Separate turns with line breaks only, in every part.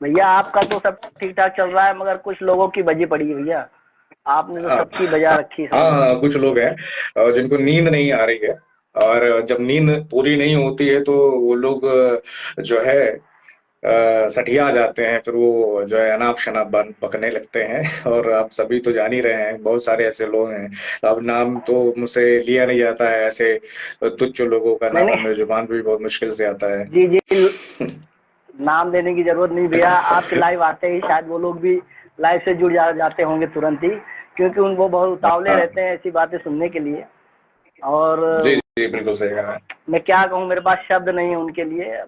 भैया आपका तो सब ठीक ठाक चल रहा है, मगर कुछ लोगों की बजी पड़ी है भैया। आपने तो
हाँ
सबकी बजा रखी है,
हाँ
समझ लो।
हाँ, कुछ लोग हैं जिनको नींद नहीं आ रही है। और जब नींद पूरी नहीं होती है तो वो लोग जो है सठिया जाते हैं, फिर वो जो है अनाप शनाप बकने लगते हैं। और आप सभी तो जान ही रहे हैं, बहुत सारे ऐसे लोग हैं। अब नाम तो मुझसे लिया नहीं जाता है, ऐसे तुच्छ लोगों का
नहीं
नाम
नहीं।
मेरे जुबान पे भी बहुत मुश्किल से आता है।
जी जी। नाम देने की जरूरत नहीं भैया, आपके लाइव आते ही शायद वो लोग भी लाइव से जुड़ जाते होंगे तुरंत ही, क्योंकि उनको बहुत उतावले
हाँ
रहते हैं ऐसी बातें सुनने के लिए। और
जी जी, बिल्कुल सही कहा है।
मैं क्या कहूँ, मेरे पास शब्द नहीं है उनके लिए।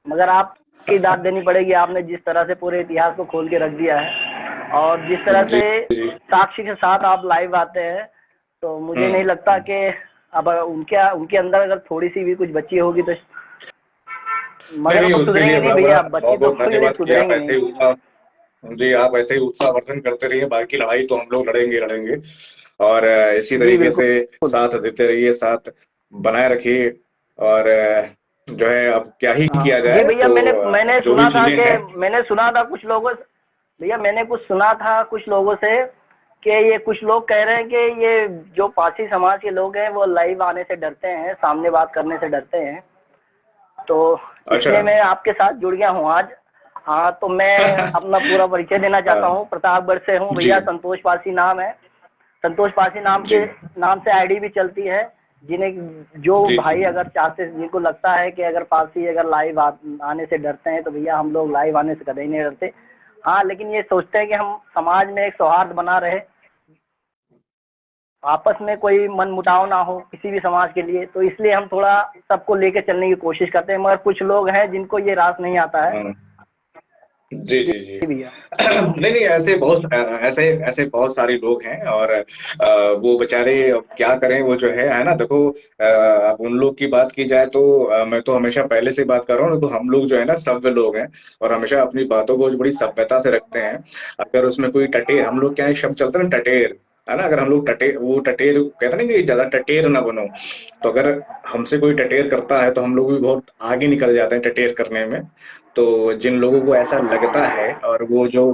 मगर आपकी दाद देनी पड़ेगी, आपने जिस तरह से पूरे इतिहास को खोल के रख दिया है और जिस तरह
जी
से
जी।
साक्षी के साथ आप लाइव आते हैं, तो मुझे नहीं लगता
हम्म।
कि अब उनके उनके अंदर अगर थोड़ी सी भी कुछ बची होगी तो,
नहीं
मगर
नहीं,
वो
उसके लिए
सुधरेंगे नहीं
बड़ा
भैया,
बड़ा
बच्ची
बहुत
तो
बहुत
होंगे लेकिन
धन्यवाद कि आप
सुधरेंगे
ऐसे
नहीं।
ही उत्साह, जी आप ऐसे ही उत्साहवर्धन करते रहिए। बाकी लड़ाई तो हम लोग लड़ेंगे लड़ेंगे। और इसी
जी
तरीके से
बिल्कुल।
साथ देते रहिए, साथ बनाए रखिए। और जो है अब क्या ही
हाँ
किया
जी
जाए,
भैया,
तो
मैंने मैंने
जो
सुना
भी
था
चीजें
कि
हैं।
मैंने सुना था कुछ लोगों से, भैया मैंने कुछ सुना था कुछ लोगों से कि ये कुछ लोग कह रहे हैं कि ये जो पारसी समाज के लोग हैं वो लाइव आने से डरते हैं, सामने बात करने से डरते हैं। तो
अच्छा।
इसलिए मैं आपके साथ जुड़ गया हूँ आज। हाँ, तो मैं अपना पूरा परिचय देना चाहता
हाँ,
हूँ। प्रतापगढ़ से हूँ
जी
भैया, संतोष पारसी नाम है। संतोष पारसी
जी
नाम से आईडी भी चलती है। जिन्हें जो
जी
भाई अगर चाहते, जिनको लगता है कि अगर पारसी अगर लाइव आने से डरते हैं, तो भैया हम लोग लाइव आने से कभी नहीं डरते। हाँ, लेकिन ये सोचते हैं कि हम समाज में एक सौहार्द बना रहे, आपस में कोई मन मुटाव ना हो किसी भी समाज के लिए, तो इसलिए हम थोड़ा सबको लेके चलने की कोशिश करते हैं। मगर कुछ लोग हैं जिनको ये रास नहीं आता है।
हाँ, जी
जी
जी जी।
भैया।
नहीं नहीं, ऐसे ऐसे बहुत सारे लोग हैं। और वो बेचारे अब क्या करें, वो जो है ना, देखो अब उन लोग की बात की जाए तो मैं तो हमेशा पहले से बात कर रहा हूँ ना, तो हम लोग जो है ना सभ्य लोग हैं। और हमेशा अपनी बातों को बड़ी सभ्यता से रखते हैं। अगर उसमें कोई टटेर, हम लोग क्या एक शब्द चलता है ना, टटेर, है ना, अगर हम लोग टटेर कहते हैं ना कि ज्यादा टटेर ना बनो। तो अगर हमसे कोई टटेर करता है तो हम लोग भी बहुत आगे निकल जाते हैं टटेर करने में। तो जिन लोगों को ऐसा लगता है और वो जो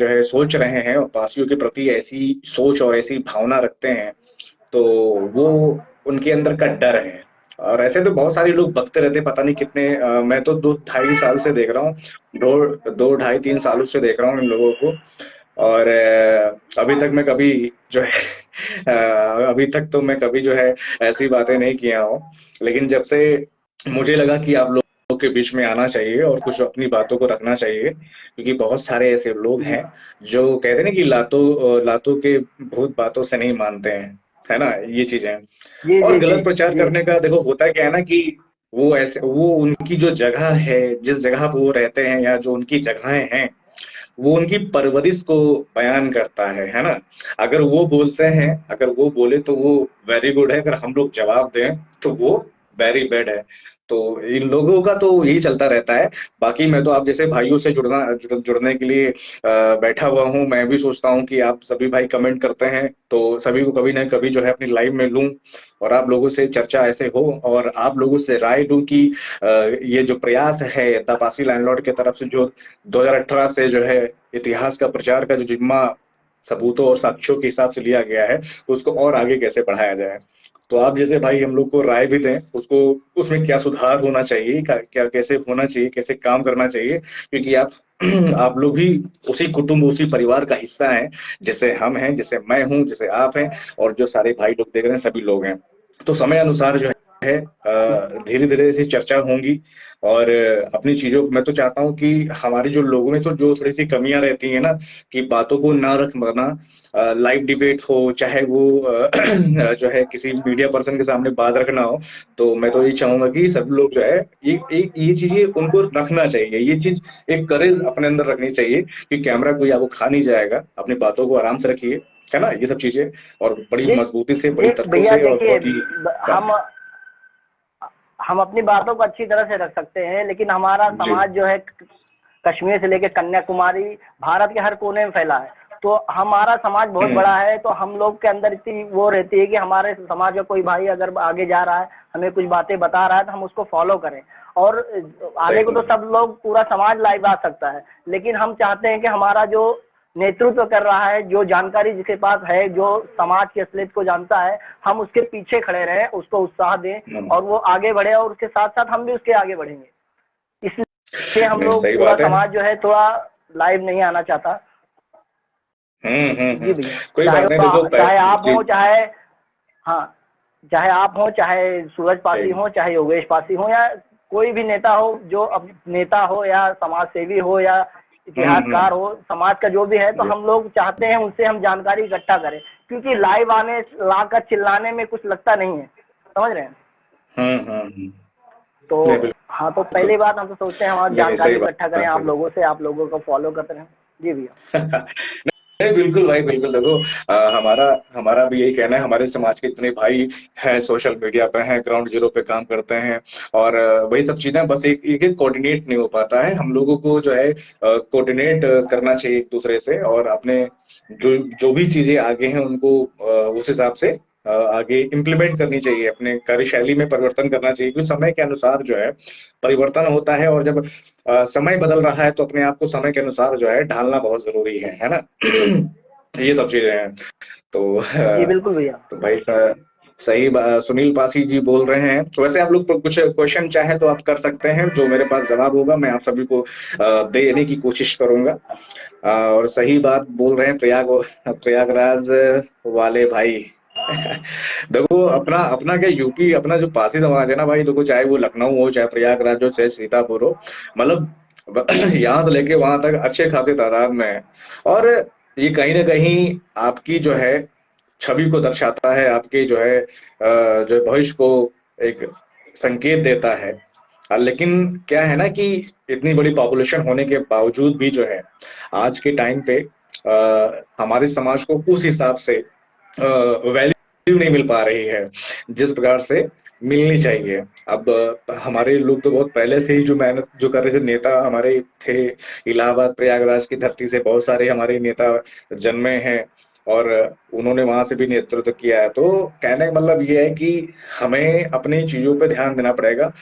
है सोच रहे हैं और पासियों के प्रति ऐसी सोच और ऐसी भावना रखते हैं, तो वो उनके अंदर का डर है। और ऐसे तो बहुत सारे लोग बकते रहते हैं, पता नहीं कितने मैं तो 2 ढाई साल से देख रहा हूँ। दो दो ढाई 3 सालों से देख रहा हूँ इन लोगों को। और अभी तक मैं कभी जो है अभी तक तो मैं कभी जो है ऐसी बातें नहीं किया हूँ। लेकिन जब से मुझे लगा कि आप लोगों के बीच में आना चाहिए और कुछ अपनी बातों को रखना चाहिए, क्योंकि बहुत सारे ऐसे लोग
जी
हैं जो कहते हैं ना कि लातों के भूत बातों से नहीं मानते हैं, है ना, ये चीजें।
जी
और
जी जी
गलत प्रचार
जी।
करने का देखो होता क्या है ना कि वो उनकी जो जगह है, जिस जगह पे वो रहते हैं या जो उनकी जगहें हैं, वो उनकी परवरिश को बयान करता है ना। अगर वो बोलते हैं, अगर वो बोले तो वो वेरी गुड है, अगर हम लोग जवाब दें तो वो वेरी बैड है। तो इन लोगों का तो यही चलता रहता है। बाकी मैं तो आप जैसे भाइयों से जुड़ने के लिए बैठा हुआ हूँ। मैं भी सोचता हूँ कि आप सभी भाई कमेंट करते हैं तो सभी को कभी ना कभी जो है अपनी लाइव में लूं, और आप लोगों से चर्चा ऐसे हो और आप लोगों से राय लूं कि ये जो प्रयास है तपासी लैंडलॉर्ड की तरफ से, जो 2018 से जो है इतिहास का प्रचार का जो जिम्मा सबूतों और साक्ष्यों के हिसाब से लिया गया है, उसको और आगे कैसे बढ़ाया जाए। तो आप जैसे भाई हम लोग को राय भी दें, उसको उसमें क्या सुधार होना चाहिए, क्या कैसे होना चाहिए, कैसे काम करना चाहिए, क्योंकि आप आप लोग भी उसी कुटुंब उसी परिवार का हिस्सा हैं, जैसे हम हैं, जैसे मैं हूं, जैसे आप हैं, और जो सारे भाई लोग देख रहे हैं सभी लोग हैं। तो समय अनुसार जो है धीरे धीरे ऐसी चर्चा होंगी। और अपनी चीजों, मैं तो चाहता हूँ कि हमारे जो लोगों में तो जो थोड़ी सी कमियां रहती है ना, कि बातों को ना रख पाना, लाइव डिबेट हो चाहे वो जो है किसी मीडिया पर्सन के सामने बात रखना हो, तो मैं तो ये चाहूंगा कि सब लोग जो है ये चीजें उनको रखना चाहिए, ये चीज एक करेज अपने अंदर रखनी चाहिए कि कैमरा कोई आपको खा नहीं जाएगा, अपनी बातों को आराम से रखिए, है ना, ये सब चीजें। और बड़ी
जी
मजबूती से, बड़ी
जी
तर्कों
भैया
से, और
देखिए,
बहुत ही
हम हम अपनी बातों को अच्छी तरह से रख सकते हैं, लेकिन हमारा
जी
समाज जो है कश्मीर से लेकर कन्याकुमारी भारत के हर कोने में फैला है। तो हमारा समाज बहुत
हम्म
बड़ा है, तो हम लोग के अंदर इतनी वो रहती है कि हमारे समाज का कोई भाई अगर आगे जा रहा है, हमें कुछ बातें बता रहा है, तो हम उसको फॉलो करें। और आने को तो सब लोग, पूरा समाज लाइव आ सकता है, लेकिन हम चाहते हैं कि हमारा जो नेतृत्व कर रहा है, जो जानकारी जिसके पास है, जो समाज की असलियत को जानता है, हम उसके पीछे खड़े रहें, उसको उत्साह दें और वो आगे बढ़े, और उसके साथ साथ हम भी उसके आगे बढ़ेंगे। इसलिए हम लोग,
सही
पूरा
बात है।
समाज जो है थोड़ा लाइव नहीं आना चाहता। जी भैया,
कोई
चाहे
बात नहीं, देखो
चाहे आप
जी,
हो, चाहे, हाँ, चाहे आप हो, चाहे सूरज पासी
सही।
हो, चाहे योगेश पासी हो, या कोई भी नेता हो, जो अब नेता हो या समाज सेवी हो या इतिहासकार
हम्म।
हो, समाज का जो भी है, तो
जी।
हम लोग चाहते हैं उनसे हम जानकारी इकट्ठा करें, क्योंकि लाइव आने लाकर चिल्लाने में कुछ लगता नहीं है, समझ रहे हैं।
हम्म।
तो
नहीं, बिल्कुल।
हाँ, तो पहली बात हम तो सोचते हैं हमारी
नहीं, नहीं, सही
जानकारी इकट्ठा करें
बात
आप
है।
लोगों से, आप लोगों को फॉलो करते रहें। जी भैया।
नहीं, बिल्कुल भाई, बिल्कुल। देखो, हमारा हमारा भी यही कहना है, हमारे समाज के जितने भाई हैं सोशल मीडिया पे हैं, ग्राउंड जीरो पे काम करते हैं, और वही सब चीजें, बस एक एक कोऑर्डिनेट नहीं हो पाता है। हम लोगों को जो है कोऑर्डिनेट करना चाहिए एक दूसरे से, और अपने जो जो भी चीजें आगे हैं उनको उस हिसाब से आगे इम्प्लीमेंट करनी चाहिए, अपने कार्यशैली में परिवर्तन करना चाहिए, क्योंकि समय के अनुसार जो है परिवर्तन होता है, और जब समय बदल रहा है तो अपने आप को समय के अनुसार जो है ढालना बहुत जरूरी है ना। ये सब चीजें हैं। तो
जी बिल्कुल भैया।
तो भाई सही सुनील पासी जी बोल रहे हैं। तो वैसे आप लोग कुछ क्वेश्चन चाहे तो आप कर सकते हैं, जो मेरे पास जवाब होगा मैं आप सभी को देने की कोशिश करूंगा। और सही बात बोल रहे हैं प्रयागराज वाले भाई। देखो, अपना अपना क्या यूपी, अपना जो पारसी समाज है ना भाई, देखो चाहे वो लखनऊ हो, चाहे प्रयागराज हो, चाहे सीतापुर हो, मतलब यहाँ से लेके वहां तक अच्छे खासे तादाद में है। और ये कहीं ना कहीं आपकी जो है छवि को दर्शाता है, आपके जो है जो भविष्य को एक संकेत देता है। लेकिन क्या है ना कि इतनी बड़ी पॉपुलेशन होने के बावजूद भी जो है आज के टाइम पे हमारे समाज को उस हिसाब से वैल्यू नहीं मिल पा रही है जिस प्रकार से मिलनी चाहिए। अब हमारे लोग तो बहुत पहले से ही जो मेहनत जो कर रहे थे, नेता हमारे थे, इलाहाबाद प्रयागराज की धरती से बहुत सारे हमारे नेता जन्मे हैं, और उन्होंने वहां से भी नेतृत्व किया है। तो कहने का मतलब ये है कि हमें अपनी चीजों पे ध्यान देना पड़ेगा,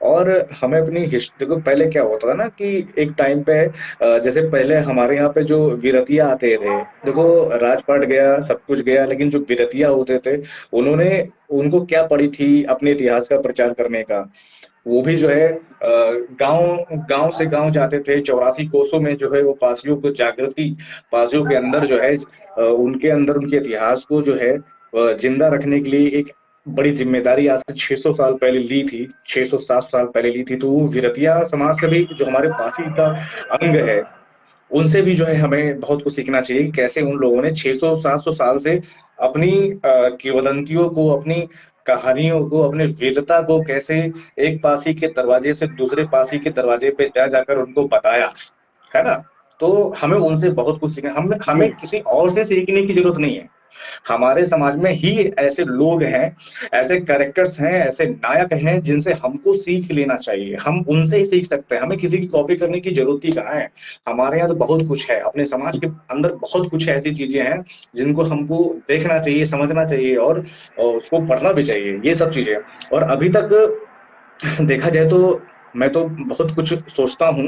और हमें अपनी हिस्ट्री को, पहले क्या होता था ना कि एक टाइम पे जैसे पहले हमारे यहाँ पे जो विरतिया आते थे, देखो राजपाट गया, सब कुछ गया, लेकिन जो विरतिया होते थे उन्होंने उनको क्या पड़ी थी अपने इतिहास का प्रचार करने का। वो भी जो है गांव गांव से गांव जाते थे, 84 कोसों में जो है वो पासियों को जागृति, पासियों के अंदर जो है उनके अंदर उनके इतिहास को जो है जिंदा रखने के लिए एक बड़ी जिम्मेदारी आज से 600 साल पहले ली थी, 600-700 साल पहले ली थी। तो वो विरतिया समाज से भी जो हमारे पासी का अंग है, उनसे भी जो है हमें बहुत कुछ सीखना चाहिए कि कैसे उन लोगों ने 600-700 साल से अपनी किंवदंतियों को, अपनी कहानियों को, अपने वीरता को कैसे एक पासी के दरवाजे से दूसरे पासी के दरवाजे पे जा जाकर उनको बताया, है ना। तो हमें उनसे बहुत कुछ सीखना, हमें
जी
हमें किसी और से सीखने की जरूरत नहीं है। हमारे समाज में ही ऐसे लोग हैं, ऐसे कैरेक्टर्स हैं, ऐसे नायक हैं जिनसे हमको सीख लेना चाहिए। हम उनसे ही सीख सकते हैं, हमें किसी की कॉपी करने की जरूरत ही कहाँ है। हमारे यहाँ तो बहुत कुछ है, अपने समाज के अंदर बहुत कुछ ऐसी चीजें हैं जिनको हमको देखना चाहिए, समझना चाहिए, और उसको पढ़ना भी चाहिए, ये सब चीजें। और अभी तक देखा जाए तो मैं तो बहुत कुछ सोचता हूँ,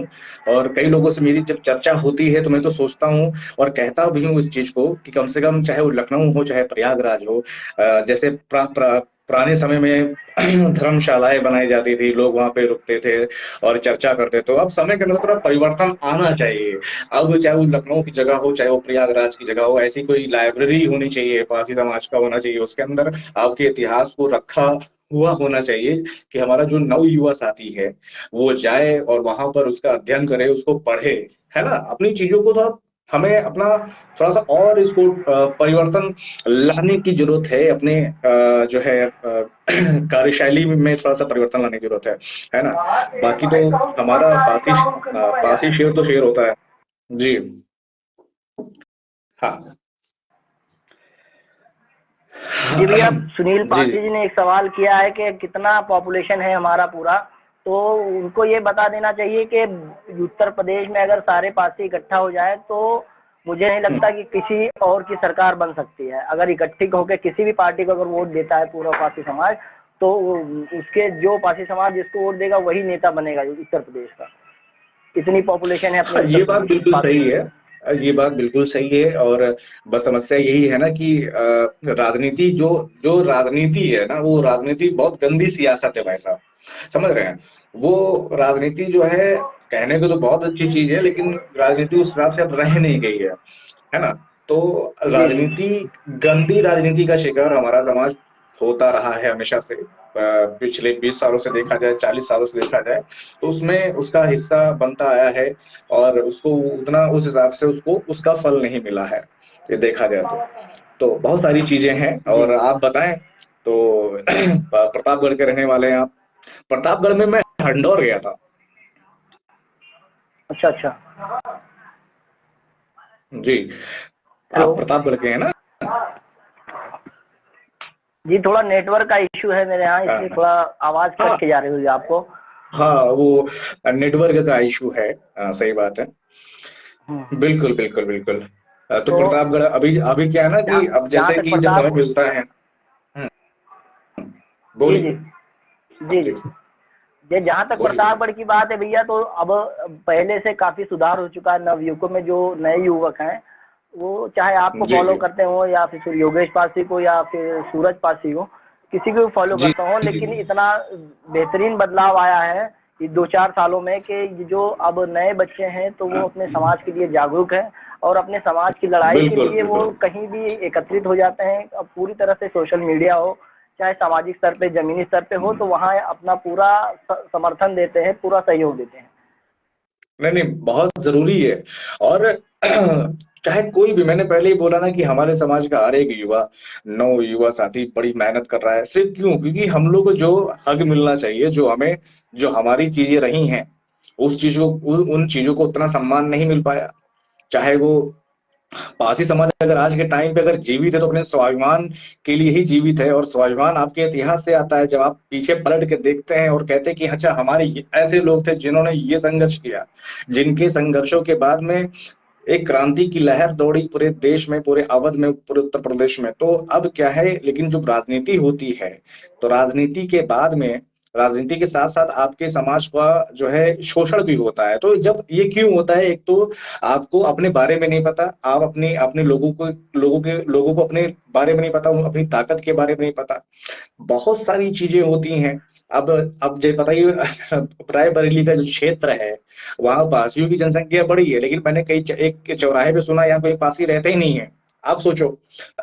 और कई लोगों से मेरी जब चर्चा होती है तो मैं तो सोचता हूँ और कहता भी हूँ इस चीज को कि कम से कम चाहे वो लखनऊ हो चाहे प्रयागराज हो, जैसे पुराने समय में धर्मशालाएं बनाई जाती थी, लोग वहां पे रुकते थे और चर्चा करते थे। तो अब समय के अंदर थोड़ा परिवर्तन आना चाहिए। अब चाहे वो लखनऊ की जगह हो चाहे वो प्रयागराज की जगह हो, ऐसी कोई लाइब्रेरी होनी चाहिए, पारसी समाज का होना चाहिए, उसके अंदर आपके इतिहास को रखा हुआ होना चाहिए, कि हमारा जो नव युवा साथी है वो जाए और वहां पर उसका अध्ययन करे, उसको पढ़े, है ना। अपनी चीजों को तो हमें अपना थोड़ा सा और इसको परिवर्तन लाने की जरूरत है, अपने जो है कार्यशैली में थोड़ा सा परिवर्तन लाने की जरूरत है ना। बाकी तो हमारा पासी शेर तो शेर होता है। जी। हाँ।
जी भैया, सुनील
जी,
पासी
जी।
जी ने एक सवाल किया है कि कितना पॉपुलेशन है हमारा पूरा, तो उनको ये बता देना चाहिए कि उत्तर प्रदेश में अगर सारे पासी इकट्ठा हो जाए तो मुझे नहीं लगता कि किसी और की सरकार बन सकती है। अगर इकट्ठी होकर किसी भी पार्टी को अगर वोट देता है पूरा पासी समाज, तो उसके जो पासी समाज जिसको वोट देगा वही नेता बनेगा उत्तर प्रदेश का। इतनी पॉपुलेशन है अपने
हाँ, ये
उत्तर
बात
प्रदेश
बिल्कुल
पासी
सही
की।
है। ये बात बिल्कुल सही है। और बस समस्या यही है ना कि राजनीति जो जो राजनीति है ना, वो राजनीति बहुत गंदी सियासत है भाई साहब, समझ रहे हैं? वो राजनीति जो है, कहने को तो बहुत अच्छी चीज है, लेकिन राजनीति उस हिसाब से अब रह नहीं गई है ना? तो
जी जी
राजनीति, गंदी राजनीति का शिकार हमारा समाज होता रहा है हमेशा से। पिछले 20 सालों से देखा जाए, 40 सालों से देखा जाए, तो उसमें उसका हिस्सा बनता आया है। और उसको उतना, उस हिसाब से उसको उसका फल नहीं मिला है, ये देखा जाए तो बहुत सारी चीजें हैं।
जी।
और आप बताएं तो प्रतापगढ़ के रहने वाले हैं आप। प्रतापगढ़ में मैं हंडौर गया था।
अच्छा अच्छा।
जी।
हेलो।
आप प्रतापगढ़ के हैं ना?
जी थोड़ा नेटवर्क का इशू है मेरे यहाँ, इसलिए
हाँ
थोड़ा आवाज़
हाँ
कट के जा रही होगी आपको।
हाँ, वो नेटवर्क का इशू है। सही बात है।
हम्म।
बिल्कुल बिल्कुल बिल्कुल। तो
तो
प्रतापगढ़ अभी अभी क्या है ना कि
जहाँ
अब
जहाँ
जैसे
तक
कि जब समय
प्रताप।
मिलता है। हम्म,
जी जी।
बोलिए।
जी जी।
जी,
ये जहाँ तक
बोलिए बोलिए।
प्रतापगढ़ की बात है भैया, तो अब पहले से काफ़ी सुधार हो चुका है। नवयुवकों में जो नए युवक हैं, वो चाहे आपको
जी
फॉलो
जी
करते हो या फिर योगेश पासी को या फिर सूरज पासी को, किसी को भी फॉलो
जी
करता हो,
जी
लेकिन
जी।
इतना बेहतरीन बदलाव आया है ये 2-4 सालों में कि ये जो अब नए बच्चे हैं तो वो अपने समाज के लिए जागरूक हैं और अपने समाज की लड़ाई के
बिल्कुल
लिए वो
बिल्कुल।
कहीं भी एकत्रित हो जाते हैं। अब पूरी तरह से सोशल मीडिया हो चाहे सामाजिक स्तर पे जमीनी स्तर पे हो, तो वहाँ अपना पूरा समर्थन देते हैं, पूरा सहयोग देते हैं।
नहीं नहीं, बहुत जरूरी है। और चाहे कोई भी, मैंने पहले ही बोला ना कि हमारे समाज का हर एक युवा, नौ युवा साथी बड़ी मेहनत कर रहा है। सिर्फ क्यों? क्योंकि हम लोग को जो हक मिलना चाहिए, जो हमें, जो हमारी चीजें रही हैं, उस चीजों, उन चीजों को उतना सम्मान नहीं मिल पाया। चाहे वो पारसी समाज अगर आज के टाइम पे अगर जीवित है तो अपने स्वाभिमान के लिए ही जीवित है। और स्वाभिमान आपके इतिहास से आता है। जब आप पीछे पलट के देखते हैं और कहते हैं कि अच्छा, हमारे ऐसे लोग थे जिन्होंने ये संघर्ष किया, जिनके संघर्षों के बाद में एक क्रांति की लहर दौड़ी पूरे देश में, पूरे अवध में, पूरे उत्तर प्रदेश में। तो अब क्या है, लेकिन जब राजनीति होती है, तो राजनीति के बाद में, राजनीति के साथ साथ आपके समाज का जो है शोषण भी होता है। तो जब ये क्यों होता है? एक तो आपको अपने बारे में नहीं पता, आप अपने अपने लोगों को अपने बारे में नहीं पता, अपनी ताकत के बारे में नहीं पता। बहुत सारी चीजें होती हैं। अब जो बताइए, रायबरेली का जो क्षेत्र है, वहां पासियों की जनसंख्या बड़ी है, लेकिन मैंने कई एक चौराहे पे सुना यहाँ कोई पासी रहते ही नहीं है। आप सोचो।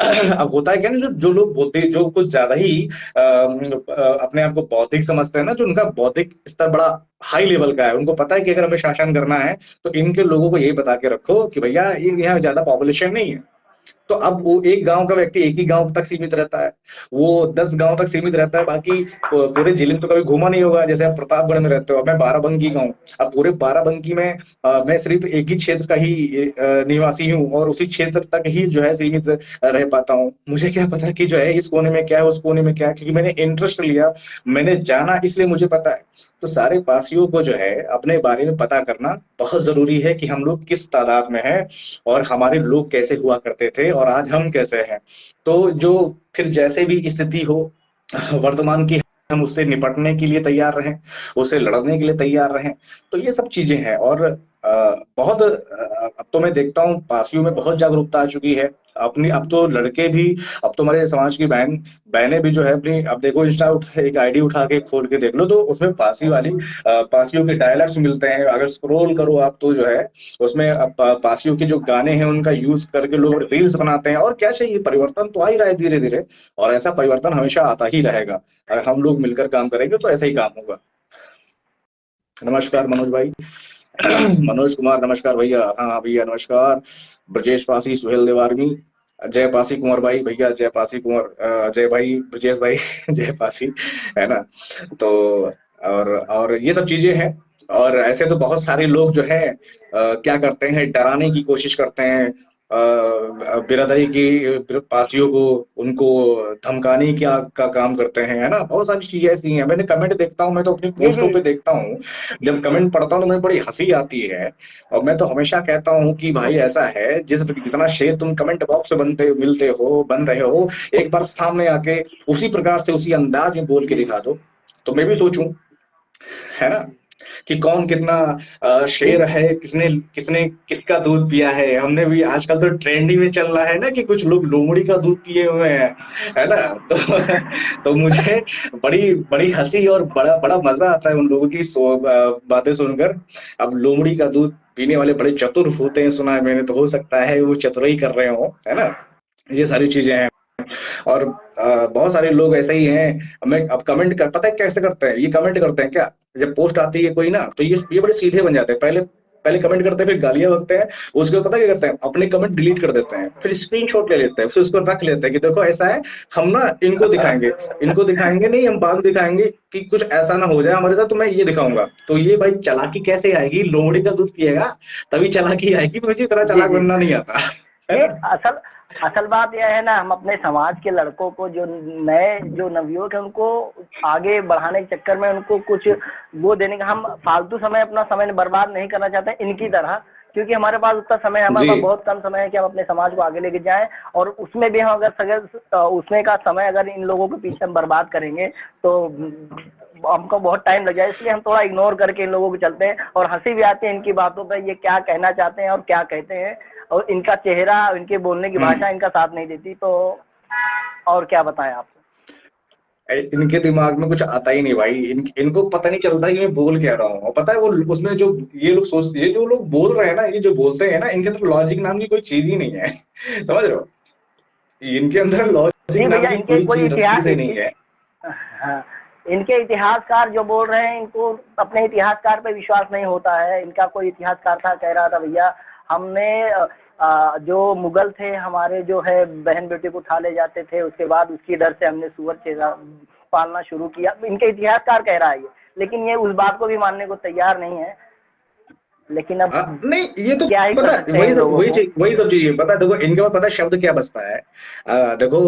अब होता है क्या ना, जो लोग बौद्धिक, जो कुछ ज्यादा ही अपने आप को बौद्धिक समझते हैं ना, जो उनका बौद्धिक स्तर बड़ा हाई लेवल का है, उनको पता है कि अगर हमें शासन करना है तो इनके लोगों को यही बता के रखो कि भैया ये यहाँ ज्यादा पॉपुलेशन नहीं है। तो अब वो एक गांव का व्यक्ति एक ही गांव तक सीमित रहता है, वो 10 गांव तक सीमित रहता है, बाकी पूरे जिले में तो कभी घूमा नहीं होगा। जैसे आप प्रतापगढ़ में रहते हो, अब मैं बाराबंकी का हूँ। अब पूरे बाराबंकी में मैं सिर्फ एक ही क्षेत्र का ही निवासी हूँ और उसी क्षेत्र तक ही जो है सीमित रह पाता हूँ। मुझे क्या पता कि जो है इस कोने में क्या है, उस कोने में क्या है, क्योंकि मैंने इंटरेस्ट लिया, मैंने जाना, इसलिए मुझे पता है। तो सारे पासियों को जो है अपने बारे में पता करना बहुत जरूरी है कि हम लोग किस तादाद में हैं और हमारे लोग कैसे हुआ करते थे और आज हम कैसे हैं। तो जो फिर जैसे भी स्थिति हो वर्तमान की, हम उससे निपटने के लिए तैयार रहें, उससे लड़ने के लिए तैयार रहें। तो ये सब चीजें हैं। और बहुत अब तो मैं देखता हूँ पासियों में बहुत जागरूकता आ चुकी है अपनी। अब तो लड़के भी, अब तो हमारे समाज की बहनें भी जो है अपनी, अब देखो इंस्टा एक आईडी उठा के खोल के देख लो, तो उसमें पासी वाली पासियों के डायलॉग्स मिलते हैं। अगर स्क्रॉल करो आप तो जो है उसमें पासियों के जो गाने हैं उनका यूज करके लोग रील्स बनाते हैं। और क्या चाहिए, परिवर्तन तो आ ही रहा है धीरे धीरे। और ऐसा परिवर्तन हमेशा आता ही रहेगा। अगर हम लोग मिलकर काम करेंगे तो ऐसा ही काम होगा। नमस्कार मनोज भाई। मनोज कुमार, नमस्कार भैया। हाँ भैया नमस्कार। ब्रजेश पासी, सुहेल देवारमी, जय पासी कुंवर भाई, भैया जय पासी कुंवर, जय भाई ब्रजेश भाई। जय पासी, है ना? तो और ये सब चीजें हैं। और ऐसे तो बहुत सारे लोग जो है क्या करते हैं, डराने की कोशिश करते हैं। बिरादरी की पार्टियों को, उनको धमकाने का काम करते हैं, है ना। बहुत सारी चीजें ऐसी हैं, मैंने कमेंट देखता हूँ, मैं तो अपनी
जी जी।
पोस्टों पे देखता हूँ, जब कमेंट पढ़ता हूँ तो मुझे बड़ी हंसी आती है। और मैं तो हमेशा कहता हूँ कि भाई ऐसा है, जितना शेर तुम कमेंट बॉक्स में बन रहे हो, एक बार सामने आके उसी प्रकार से उसी अंदाज में बोल के
जी
दिखा दो, तो मैं भी सोचूं, है ना, कि कौन कितना
जी
शेर है, किसने किसने किसका दूध पिया है। हमने भी आजकल तो ट्रेंडिंग में चल रहा है ना कि कुछ लोग लोमड़ी का दूध पिए हुए हैं, है ना। तो तो मुझे बड़ी बड़ी हंसी और बड़ा बड़ा मजा आता है उन लोगों की बातें सुनकर। अब लोमड़ी का दूध पीने वाले बड़े चतुर होते हैं, सुना है मैंने, तो हो सकता है वो चतुराई कर रहे हो, है ना। ये सारी चीजें हैं। और बहुत सारे लोग ऐसे ही हैं, हमें अब कमेंट कर, पता है कैसे करते हैं, ये कमेंट करते हैं क्या, जब पोस्ट आती है कोई ना, तो ये बड़े सीधे बन जाते हैं। पहले पहले कमेंट करते हैं, फिर गालियां बकते हैं, उसके बाद पता क्या करते हैं, अपने कमेंट डिलीट कर देते हैं, फिर स्क्रीनशॉट ले लेते हैं, फिर उसको रख लेते हैं कि देखो ऐसा है, हम ना इनको दिखाएंगे नहीं, हम बाद में दिखाएंगे कि कुछ ऐसा ना हो जाए हमारे साथ, तो मैं ये दिखाऊंगा। तो ये भाई चालाकी कैसे आएगी, लोमड़ी का दूध पिएगा तभी चालाकी आएगी, मुझे इतना
जी
चालाक
जी।
बनना नहीं आता, है
ये
ना।
असल असल बात यह है ना, हम अपने समाज के लड़कों को, जो नवयुवक है, उनको आगे बढ़ाने के चक्कर में उनको कुछ वो देने का, हम फालतू समय अपना समय बर्बाद नहीं करना चाहते इनकी तरह, क्योंकि हमारे पास उतना समय है, हमारे
जी।
पास बहुत कम समय है कि हम अपने समाज को आगे लेके जाएं। और उसमें भी हम अगर उसमें का समय अगर इन लोगों के पीछे हम बर्बाद करेंगे तो हमको बहुत टाइम लग जाए, इसलिए हम थोड़ा इग्नोर करके इन लोगों को चलते हैं। और हंसी भी आती है इनकी बातों पर, ये क्या कहना चाहते हैं और क्या कहते हैं, और इनका चेहरा, इनके बोलने की भाषा इनका साथ नहीं देती। तो और क्या बताएं आपको।
इनके दिमाग में कुछ आता ही नहीं भाई, इनको पता नहीं चलता कि मैं बोल क्या रहा हूँ। और पता है वो उसमें जो ये जो लोग बोल रहे हैं ना, ये जो बोलते हैं ना, इनके अंदर लॉजिक नाम की कोई चीज ही नहीं है। समझ रहे हो, इनके अंदर लॉजिक
जी
नाम
भैया,
की
इनके
कोई
कोई
चीज रत्ती
इतिहास
से नहीं है।
हाँ, इनके इतिहासकार जो बोल रहे हैं, इनको अपने इतिहासकार पे विश्वास नहीं होता है। इनका कोई इतिहासकार था, कह रहा था भैया हमने जो मुगल थे हमारे, जो है बहन बेटे को उठा ले जाते थे, उसके बाद उसकी डर से हमने सुअर चेरा पालना शुरू किया। इनके इतिहासकार कह रहा है ये, लेकिन ये उस बात को भी मानने को तैयार नहीं है। लेकिन अब
नहीं, ये तो
क्या ही कर
पता है,
सकते हैं इन लोगों को।
वही सब चीज है। पता है, देखो इनके पास पता है शब्द क्या बचता है। देखो,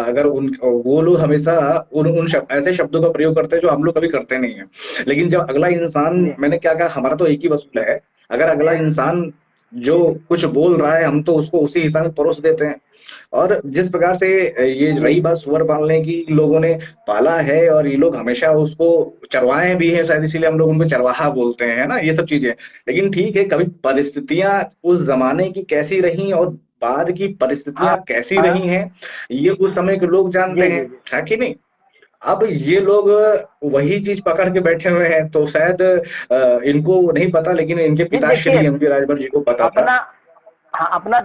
अगर उन वो लोग हमेशा उन ऐसे शब्दों का प्रयोग करते हैं जो हम लोग कभी करते नहीं है। लेकिन जब अगला इंसान,
जी
मैंने क्या कहा, हमारा तो एक ही वसूल है, अगर अगला इंसान जो कुछ बोल रहा है, हम तो उसको उसी हिसाब से परोस देते हैं। और जिस प्रकार से ये
जी
रही बात सुअर पालने की, इन लोगों ने पाला है, और ये लोग हमेशा उसको चरवाए भी हैं, शायद इसीलिए हम लोग उनको चरवाहा बोलते हैं, है ना, ये सब चीजें। लेकिन ठीक है, कभी परिस्थितियां उस जमाने की कैसी रही और बाद की परिस्थितियां
हाँ
कैसी
हाँ।
रही हैं, ये उस समय के लोग जानते
जी
हैं,
जी जी।
है कि नहीं। अब ये लोग वही चीज पकड़ के बैठे हुए हैं, तो शायद इनको नहीं पता, लेकिन इनके
जी
पिताश्री
देखिए,
एमपी राजभर जी को पता था।
अपना हाँ, अपना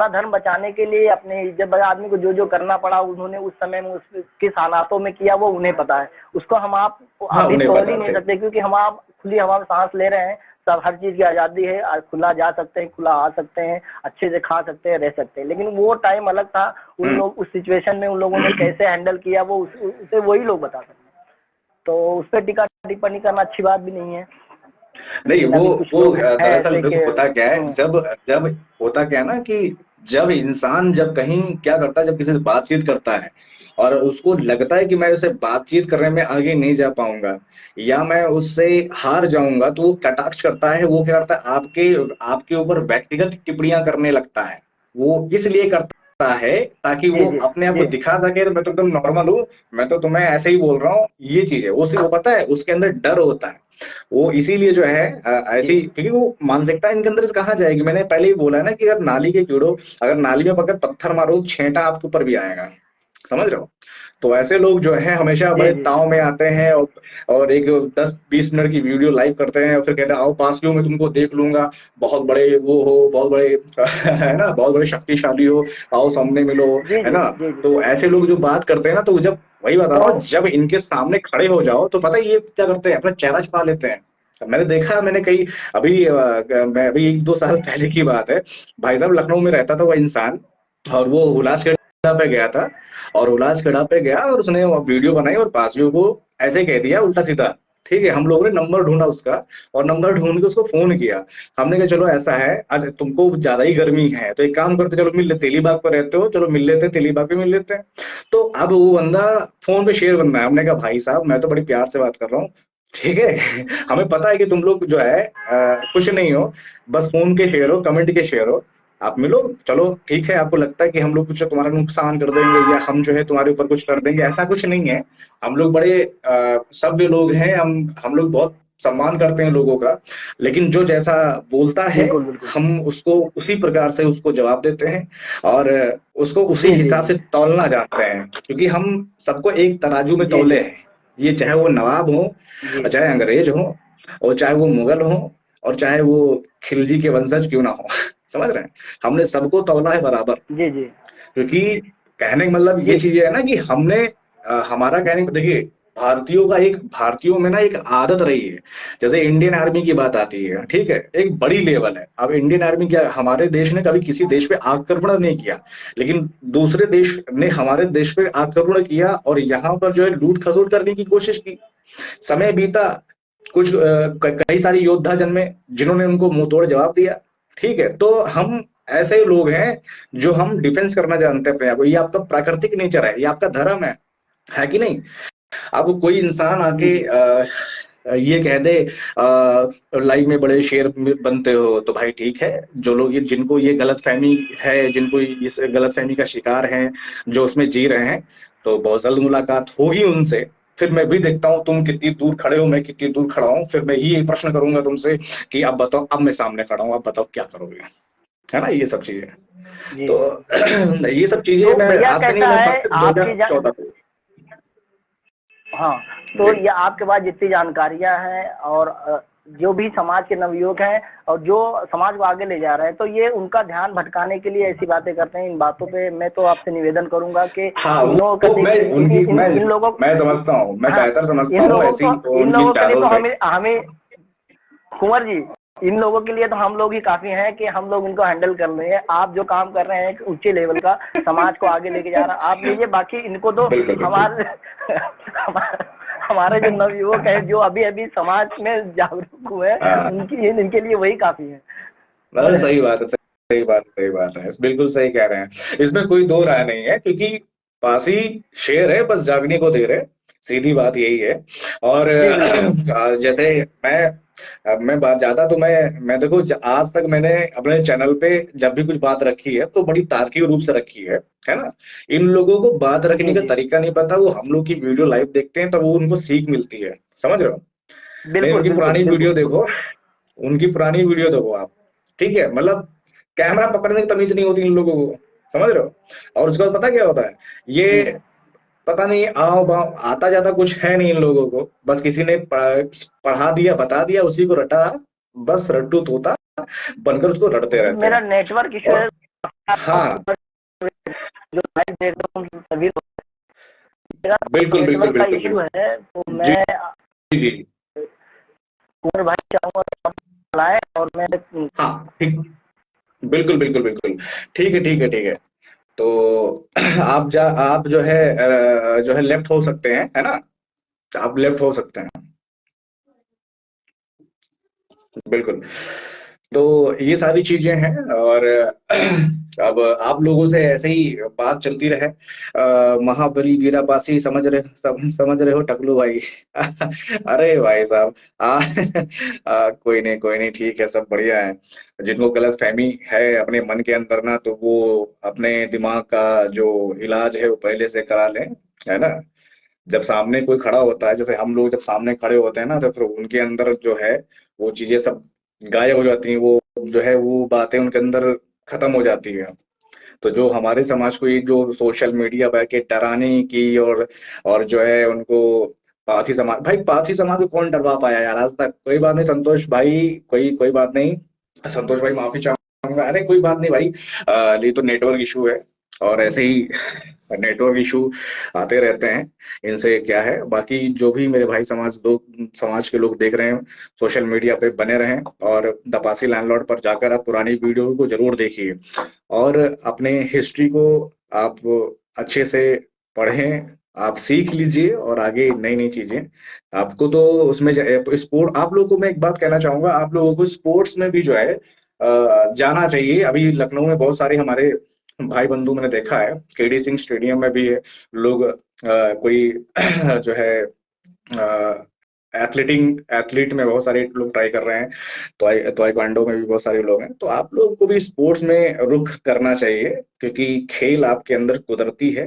धर्म बचाने के लिए, अपने इज्जत बचा आदमी को जो जो करना पड़ा, उन्होंने उस समय में किस हालातों में किया, वो उन्हें पता है। उसको हम आप
हाँ,
अभी
उन्हें
तोल ही
पता
नहीं
थे।
सकते, क्योंकि हम आप खुली हवा में सांस ले रहे हैं। सब हर चीज की आज़ादी है, आज खुला जा सकते हैं, खुला आ सकते हैं, अच्छे से खा सकते हैं, रह सकते हैं। लेकिन वो टाइम अलग था। उन
हम्म।
लोग उस सिचुएशन में उन लोगों ने कैसे हैंडल किया, वो उसे वही लोग बता सकते हैं। तो उस पर टिक्का टिप्पणी करना अच्छी बात भी नहीं है।
नहीं,
लेकिन अभी कुछ
वो
लोग हैं
दरअसल
ऐसे
देखो
के।
होता क्या है, जब जब होता क्या है ना कि जब इंसान जब कहीं क्या करता है, जब किसी से बातचीत करता है और उसको लगता है कि मैं उससे बातचीत करने में आगे नहीं जा पाऊंगा, या मैं उससे हार जाऊंगा, तो वो कटाक्ष करता है, वो क्या करता है, आपके आपके ऊपर व्यक्तिगत टिप्पणियां करने लगता है। वो इसलिए करता है ताकि
जी
वो
जी
अपने आप को
जी
दिखा सके, मैं तो एकदम नॉर्मल हूँ, मैं तो तुम्हें ऐसे ही बोल रहा हूँ, ये चीज है। उसे वो पता है, उसके अंदर डर होता है। वो इसीलिए जो है
जी
ऐसी, क्योंकि वो मानसिकता इनके अंदर से कहाँ जाएगी। मैंने पहले ही बोला है ना कि अगर नाली के कीड़ो, अगर नाली में अगर पत्थर मारो, छेंटा आपके ऊपर भी आएगा। समझ रहे हो। तो ऐसे लोग जो है हमेशा
जी
बड़े
जी
ताव में आते हैं, और एक 10-20 मिनट की वीडियो लाइव करते हैं, और फिर कहते हैं आओ पास लो, मैं तुमको देख लूंगा, बहुत बड़े वो हो, बहुत बड़े है ना, बहुत बड़े शक्तिशाली हो, आओ सामने मिलो,
जी
है
जी
ना।
जी जी।
तो ऐसे लोग जो बात करते हैं ना, तो जब वही बता
तो
रहा हूँ, जब इनके सामने खड़े हो जाओ, तो पता है ये क्या करते हैं, अपना चेहरा छुपा लेते हैं। मैंने देखा, मैंने कई अभी मैं अभी 1-2 साल पहले की बात है, भाई साहब लखनऊ में रहता था वो इंसान, और वो हुलासखेड़ा पे गया था, और हुलासखेड़ा पे गया और उसने वो वीडियो बनाई और बासियों को ऐसे कह दिया उल्टा सीधा, ठीक है, हम लोगों ने नंबर ढूंढा उसका, और नंबर ढूंढ के उसको फोन किया। हमने कहा चलो ऐसा है, अरे तुमको ज्यादा ही गर्मी है तो एक काम करते, चलो मिल लेते, तेलीबाग पर रहते हो, चलो मिल लेते हैं, तेलीबाग पे मिल लेते हैं। तो अब वो बंदा फोन पे शेर बन रहा है। हमने कहा भाई साहब मैं तो बड़ी प्यार से बात कर रहा हूँ, ठीक है, हमें पता है कि तुम लोग जो है कुछ नहीं हो, बस फोन के शेर हो, कमेंट के शेर हो, आप मिलो, चलो ठीक है। आपको लगता है कि हम लोग कुछ तुम्हारा नुकसान कर देंगे या हम जो है तुम्हारे ऊपर कुछ कर देंगे, ऐसा कुछ नहीं है। हम लोग बड़े सभ्य लोग हैं, हम लोग बहुत सम्मान करते हैं लोगों का, लेकिन जो जैसा बोलता है
बिल्कुल बिल्कुल।
हम उसको उसी प्रकार से उसको जवाब देते हैं, और उसको उसी
जी जी
हिसाब
जी
से तौलना जानते हैं, क्योंकि हम सबको एक तराजू में
जी
तौले
जी
हैं। ये चाहे वो नवाब हो,
जी
और चाहे अंग्रेज हो, और चाहे वो मुगल हो, और चाहे वो खिलजी के वंशज क्यों ना हो, समझ रहे हैं, हमने सबको तौला है बराबर।
जी जी
क्योंकि कहने का मतलब ये
जी
चीज है ना कि हमने हमारा कहने को देखिए, भारतीयों में ना एक आदत रही है। जैसे इंडियन आर्मी की बात आती है, ठीक है, एक बड़ी लेवल है। अब इंडियन आर्मी क्या, हमारे देश ने कभी किसी देश पे आक्रमण नहीं किया, लेकिन दूसरे देश ने हमारे देश पे आक्रमण किया और यहाँ पर जो है लूट खसोट करने की कोशिश की। समय बीता, कुछ कई सारे योद्धा जन्मे जिन्होंने उनको मुंह तोड़ जवाब दिया, ठीक है। तो हम ऐसे ही लोग हैं जो हम डिफेंस करना जानते हैं अपने आप को, ये आपका प्राकृतिक नेचर है, ये आपका धर्म है कि नहीं। अब कोई इंसान
जी
आके
जी
ये कह दे लाइफ में बड़े शेर बनते हो, तो भाई ठीक है, जो लोग ये जिनको ये गलत फहमी है, जिनको ये गलत फहमी का शिकार हैं, जो उसमें जी रहे हैं, तो बहुत जल्द मुलाकात होगी उनसे। फिर मैं भी देखता हूँ तुम कितनी दूर खड़े हो, मैं कितनी दूर खड़ा हूँ, फिर मैं ही यही प्रश्न करूंगा तुमसे कि अब बताओ, अब मैं सामने खड़ा हूँ, अब बताओ क्या करोगे, है ना, ये सब चीजें।
जी
तो
जी।
ये सब चीजें
तो
मैं
भैया
आज से नहीं,
कैसा
मैं
है
तब से
आपकी
2014 से।
हाँ, तो
जी
ये आपके पास जितनी जानकारियां हैं और जो भी समाज के नवयुवक हैं और जो समाज को आगे ले जा रहे हैं, तो ये उनका ध्यान भटकाने के लिए ऐसी बातें करते हैं। इन बातों पे मैं तो आपसे निवेदन करूंगा कि
हाँ,
इन लोगों का
वो मैं उनकी
इन लोगों,
मैं समझता हूँ, मैं
हाँ,
बेहतर समझता हूँ ऐसी
इन
उनकी
लोगों के लिए
चारों
तो
पे।
हमें हमें कुंवर जी, इन लोगों के लिए तो हम लोग ही काफी हैं कि हम लोग इनको हैंडल कर रहे हैं। आप जो काम कर रहे हैं एक ऊंचे लेवल का, समाज को आगे लेके जा रहा है, आप लीजिए। बाकी इनको तो
बिल्कुल बिल्कुल।
हमारे हमारे जो नवयुवक हैं जो अभी अभी समाज में जागरूक हुए हैं,
हाँ,
उनकी इनके लिए वही काफी है, समझ
मतलब
रहे हैं।
सही बात है, सही बात है, बिल्कुल सही कह रहे हैं, इसमें कोई दो राय नहीं है, क्योंकि फांसी शेर है, बस जागने को दे रहे, सीधी बात यही है। और
जी बिल्कुल।
जैसे मैं बात ज्यादा तो मैं देखो, आज तक मैंने अपने चैनल पे जब भी कुछ बात रखी है तो बड़ी तार्किक रूप से रखी है ना। इन लोगों को बात रखने
जी
का
जी
तरीका नहीं पता, वो हम लोग की वीडियो लाइव देखते हैं तो वो उनको सीख मिलती है, समझ रहे हो। नहीं,
बिल्कुल
उनकी
बिल्कुल
पुरानी वीडियो
बिल्कुल
देखो, उनकी पुरानी वीडियो देखो आप, ठीक है, मतलब कैमरा पकड़ने की तमीज नहीं होती इन लोगों को, समझ रहे हो। और उसके बाद पता क्या होता है,
जी
ये पता नहीं आओ बाओ आता जाता कुछ है नहीं इन लोगों को, बस किसी ने पढ़ा दिया बता दिया, उसी को रटा, बस रट्टू तोता बनकर उसको रटते
जी।
रहते
मेरा
हैं।
नेटवर्क इशू है,
और हाँ,
जो लाइव देख रहा हूँ सभी, मेरा
बिल्कुल बिल्कुल
नेटवर्क का
बिल्कुल
इशू
बिल्कुल।
है, तो
जी
मैं
जी।
कुंवर भाई चाहूंगा कि आप चलाएं और मैं।
हाँ ठीक, बिल्कुल बिल्कुल बिल्कुल, ठीक है ठीक है ठीक है। तो आप जो है लेफ्ट हो सकते हैं, है ना, आप लेफ्ट हो सकते हैं, बिल्कुल। तो ये सारी चीजें हैं, और अब आप लोगों से ऐसे ही बात चलती रहे, महाबली वीरापासी, समझ रहे हो टकलू भाई। अरे भाई साहब, कोई नहीं, ठीक है, सब बढ़िया है। जिनको गलत फहमी है अपने मन के अंदर ना, तो वो अपने दिमाग का जो इलाज है वो पहले से करा लें, है ना। जब सामने कोई खड़ा होता है, जैसे हम लोग जब सामने खड़े होते हैं ना, तो फिर उनके अंदर जो है वो चीजें सब गायब हो जाती हैं, वो जो है वो बातें उनके अंदर खत्म हो जाती है। तो जो हमारे समाज को ये जो सोशल मीडिया पर के डराने की, और जो है उनको पारसी समाज, भाई पारसी समाज को कौन डरवा पाया यार आज तक। कोई बात नहीं संतोष भाई, कोई बात नहीं, संतोष भाई माफी चाहूंगा, अरे कोई बात नहीं भाई, ये तो नेटवर्क इशू है, और ऐसे ही नेटवर्क इशू आते रहते हैं, इनसे क्या है। बाकी जो भी मेरे भाई समाज के लोग देख रहे हैं, सोशल मीडिया पे बने रहें, और द पासी लैंडलॉर्ड पर जाकर आप पुरानी वीडियो को जरूर देखिए, और अपने हिस्ट्री को आप अच्छे से पढ़ें, आप सीख लीजिए और आगे नई नई चीजें आपको तो उसमें स्पोर्ट, आप लोगों को मैं एक बात कहना चाहूंगा, आप लोगों को स्पोर्ट्स में भी जो है जाना चाहिए। अभी लखनऊ में बहुत सारे हमारे भाई बंधु मैंने देखा है, केडी सिंह स्टेडियम में भी है लोग, कोई जो है एथलीट में बहुत सारे लोग ट्राई कर रहे हैं, ताइक्वांडो में भी बहुत सारे लोग हैं। तो आप लोग को भी स्पोर्ट्स में रुख करना चाहिए, क्योंकि खेल आपके अंदर कुदरती है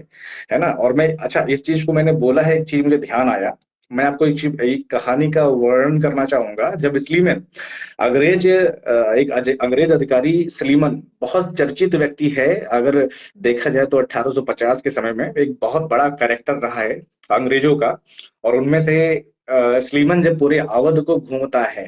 ना। और मैं, अच्छा, इस चीज को मैंने बोला है, एक चीज मुझे ध्यान आया, मैं आपको एक चीज, एक कहानी का वर्णन करना चाहूंगा। जब स्लीमन एक अंग्रेज अधिकारी स्लीमन, बहुत चर्चित व्यक्ति है, अगर देखा जाए तो 1850 के समय में एक बहुत बड़ा कैरेक्टर रहा है अंग्रेजों का। और उनमें से स्लीमन जब पूरे अवध को घूमता है,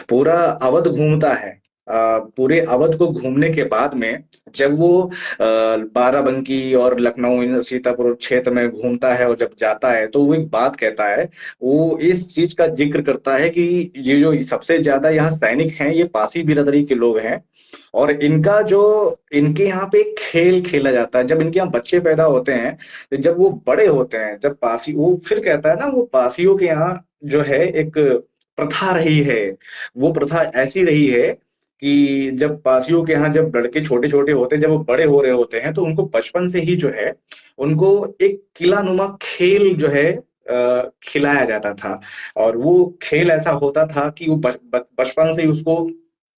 पूरा अवध घूमता है, पूरे अवध को घूमने के बाद में जब वो बाराबंकी और लखनऊ, सीतापुर क्षेत्र में घूमता है और जब जाता है, तो वो एक बात कहता है, वो इस चीज का जिक्र करता है कि ये जो सबसे ज्यादा यहाँ सैनिक हैं, ये पासी बिरादरी के लोग हैं। और इनका जो, इनके यहाँ पे एक खेल खेला जाता है, जब इनके यहाँ बच्चे पैदा होते हैं, तो जब वो बड़े होते हैं, जब पासी, वो फिर कहता है ना, वो पासियों के यहाँ जो है एक प्रथा रही है, वो प्रथा ऐसी रही है कि जब पासियों के यहाँ जब लड़के छोटे छोटे होते हैं, जब वो बड़े हो रहे होते हैं, तो उनको बचपन से ही जो है, उनको एक किला नुमा खेल जो है खिलाया जाता था। और वो खेल ऐसा होता था कि वो बचपन से ही उसको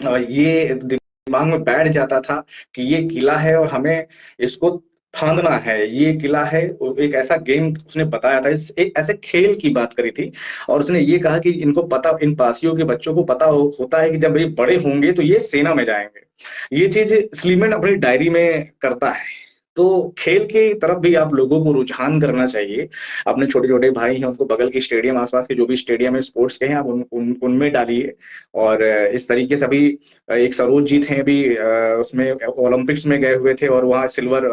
ये दिमाग में बैठ जाता था कि ये किला है और हमें इसको फांदना है, ये किला है। एक ऐसा गेम उसने बताया था, इस एक ऐसे खेल की बात करी थी। और उसने ये कहा कि इनको पता, इन पासियों के बच्चों को पता होता है कि जब ये बड़े होंगे तो ये सेना में जाएंगे। ये चीज स्लीमन अपनी डायरी में करता है। तो खेल की तरफ भी आप लोगों को रुझान करना चाहिए। अपने छोटे छोटे भाई हैं, उनको बगल के स्टेडियम, आसपास के जो भी स्टेडियम है स्पोर्ट्स के हैं, आप उनमें डालिए। और इस तरीके से अभी एक सरोज जीत हैं, अभी उसमें ओलंपिक्स में गए हुए थे और वहाँ सिल्वर,